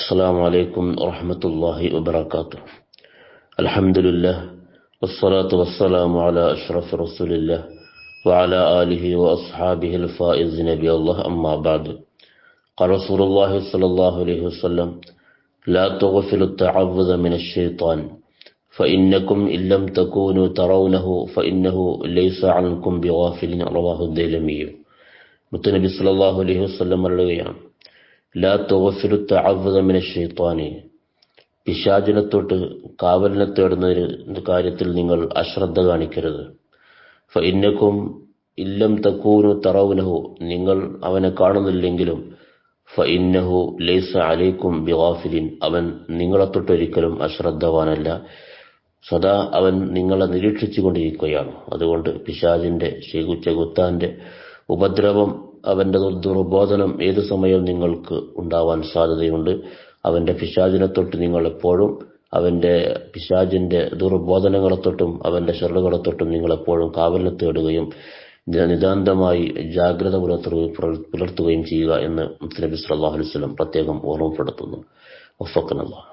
السلام عليكم ورحمة الله وبركاته. الحمد لله والصلاة والسلام على أشرف رسول الله وعلى آله وأصحابه الفائزين بالله. أما بعد، قال رسول الله صلى الله عليه وسلم: لا تغفلوا التعوذ من الشيطان فإنكم إن لم تكونوا ترونه فإنه ليس عنكم بغافل. رواه الديلمي. മുത്തനബി സല്ലല്ലാഹു അലൈഹി വസല്ലം പറയുകയാണ്: ലാ തുഗ്ഫിലു തഅവ്വുദ മിനശ് ശൈത്താനി, പിശാചിനെ തൊട്ട് കാവലിനെ തേടുന്ന കാര്യത്തിൽ നിങ്ങൾ അശ്രദ്ധ കാണിക്കരുത്. ഫഇന്നകും ഇല്ലം തകൂനു തറൗനഹു, നിങ്ങൾ അവനെ കാണുന്നില്ലെങ്കിലും, ഫഇന്നഹു ലൈസ അലൈക്കും ബിഗാഫിലിൻ, അവൻ നിങ്ങളെ തൊട്ടൊരിക്കലും അശ്രദ്ധവാനല്ല, സദാ അവൻ നിങ്ങളെ നിരീക്ഷിച്ചു കൊണ്ടിരിക്കുകയാണ്. അതുകൊണ്ട് പിശാചിന്റെ ചെകുത്താന്റെ ഉപദ്രവം, അവന്റെ ദുർബോധനം ഏതു സമയവും നിങ്ങൾക്ക് ഉണ്ടാവാൻ സാധ്യതയുണ്ട്. അവന്റെ പിശാചിനെ തൊട്ട് നിങ്ങൾ എപ്പോഴും, അവന്റെ പിശാചിന്റെ ദുർബോധനങ്ങളെ തൊട്ടും അവന്റെ ഷർറുകളെ തൊട്ടും നിങ്ങൾ എപ്പോഴും കാവലിനെ തേടുകയും നിതാന്തമായി ജാഗ്രത പുലർത്തുകയും ചെയ്യുക എന്ന് നബി സല്ലല്ലാഹു അലൈഹി വസല്ലം പ്രത്യേകം ഓർമ്മപ്പെടുത്തുന്നു. വഫഖനല്ലാഹ്.